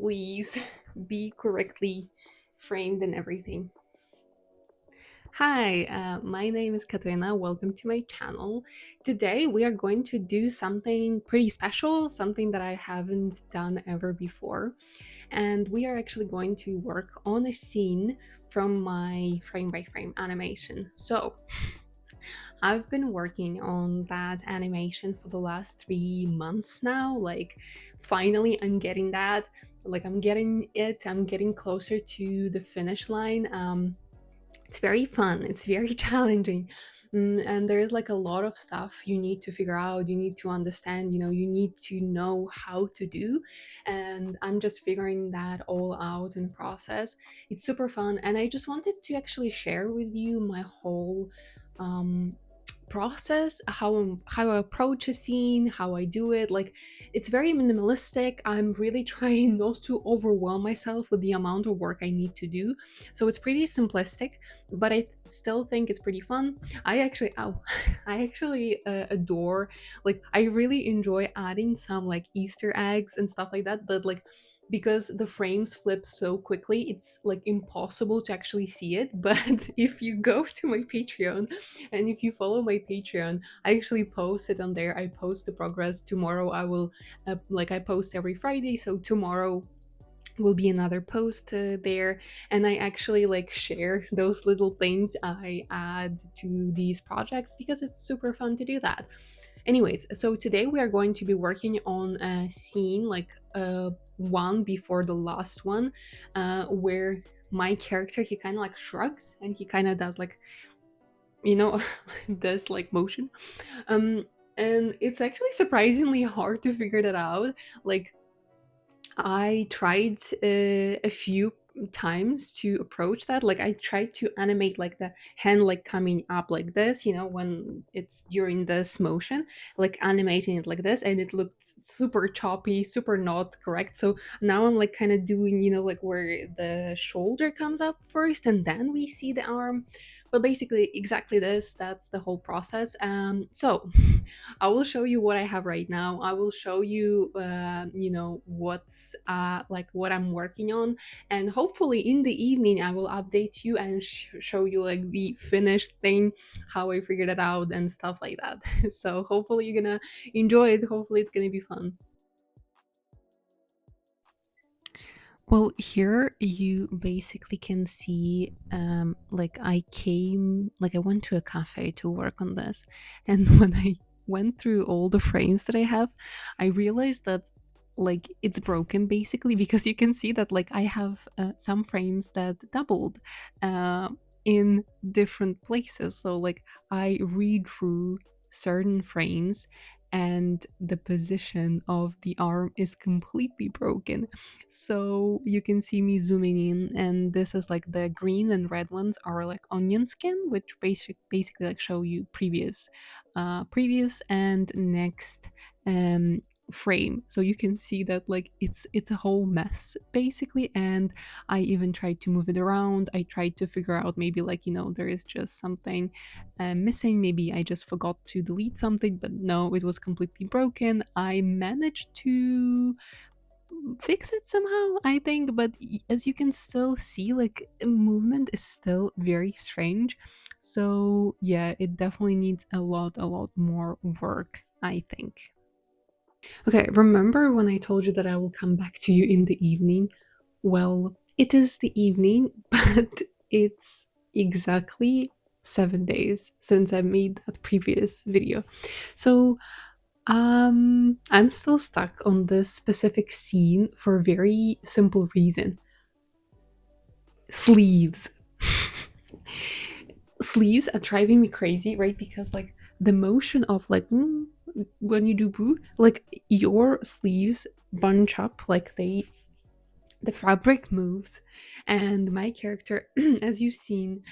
Please be correctly framed and everything. Hi, my name is Katrina. Welcome to my channel. Today we are going to do something pretty special, something that I haven't done ever before. And we are actually going to work on a scene from my frame by frame animation. So, I've been working on that animation for the last 3 months now. Like, finally, I'm getting that. Like, I'm getting it. I'm getting closer to the finish line. It's very fun. It's very challenging. And there's like a lot of stuff you need to figure out, you need to understand, you need to know how to do. And I'm just figuring that all out in the process. It's super fun. And I just wanted to actually share with you my whole um, process, how I approach a scene, how I do it. Like, it's very minimalistic. I'm really trying not to overwhelm myself with the amount of work I need to do. So it's pretty simplistic, but I still think it's pretty fun. I actually adore, like, I really enjoy adding some like Easter eggs and stuff like that. That like, because the frames flip so quickly, it's like impossible to actually see it. But if you go to my Patreon and if you follow my Patreon, I actually post it on there. I post the progress. Tomorrow I will, like, I post every Friday, so tomorrow will be another post there, and I actually like share those little things I add to these projects because it's super fun to do that. Anyways, so today we are going to be working on a scene, like one before the last one, where my character, he kind of like shrugs and he kind of does like, you know this like motion. um and it's actually surprisingly hard to figure that out. Like, I tried a few times to approach that. Like, I tried to animate like the hand like coming up like this, when it's during this motion, like animating it like this, and it looked super choppy, super not correct. So now I'm like kind of doing, like where the shoulder comes up first and then we see the arm. But basically, exactly this, that's the whole process. So I will show you what I have right now. I will show you, what's like what I'm working on, and hopefully in the evening I will update you and show you like the finished thing, how I figured it out and stuff like that. So hopefully you're gonna enjoy it. Hopefully it's gonna be fun. Well, here you basically can see, like I went to a cafe to work on this, and when I went through all the frames that I have, I realized that like it's broken basically because you can see that like I have some frames that doubled uh, in different places. So like I redrew certain frames and the position of the arm is completely broken. So you can see me zooming in, and this is like the green and red ones are like onion skin, which basically like show you previous and next um frame. So you can see that like it's a whole mess basically. And I even tried to move it around. I tried to figure out, maybe like, there is just something missing. Maybe I just forgot to delete something, but no, it was completely broken. I managed to fix it somehow, I think, but as you can still see, like movement is still very strange. So yeah, it definitely needs a lot more work, I think. Okay, remember when I told you that I will come back to you in the evening? Well, it is the evening, but it's exactly 7 days since I made that previous video. So I'm still stuck on this specific scene for a very simple reason. Sleeves. Sleeves are driving me crazy, right? Because like the motion of like when you do boo, like your sleeves bunch up, like the fabric moves, and my character, as you've seen,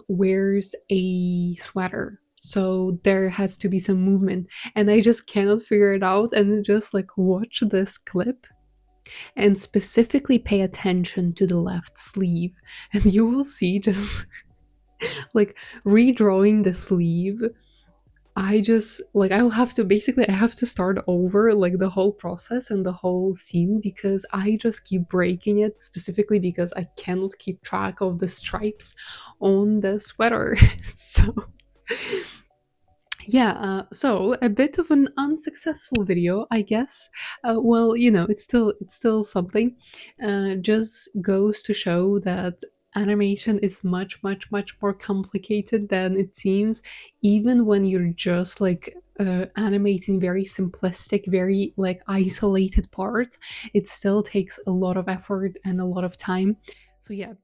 wears a sweater, so there has to be some movement, and I just cannot figure it out. And just like watch this clip and specifically pay attention to the left sleeve, and you will see just like redrawing the sleeve. I just like I'll have to basically I have to start over like the whole process and the whole scene because I just keep breaking it specifically because I cannot keep track of the stripes on the sweater. So yeah, so a bit of an unsuccessful video, I guess. Well, it's still something. Just goes to show that animation is much, much, much more complicated than it seems, even when you're just like animating very simplistic, very like isolated parts. It still takes a lot of effort and a lot of time. So yeah,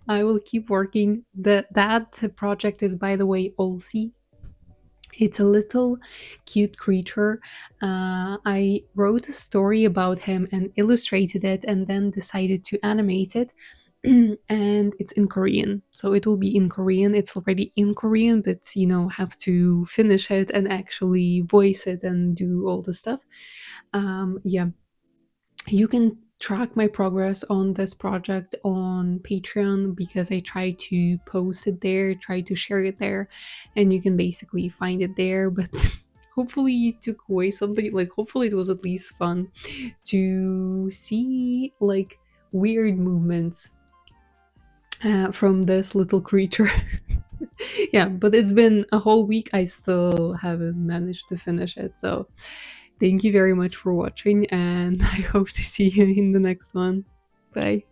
I will keep working. That project is, by the way, Olsi. It's a little cute creature. I wrote a story about him and illustrated it, and then decided to animate it. And it's in Korean, so it will be in Korean. It's already in Korean, but have to finish it and actually voice it and do all the stuff. Yeah, you can track my progress on this project on Patreon because I try to post it there, try to share it there, and you can basically find it there. But hopefully, you took away something. Like, hopefully, it was at least fun to see like weird movements from this little creature. Yeah, but it's been a whole week. I still haven't managed to finish it. So thank you very much for watching, and I hope to see you in the next one. Bye.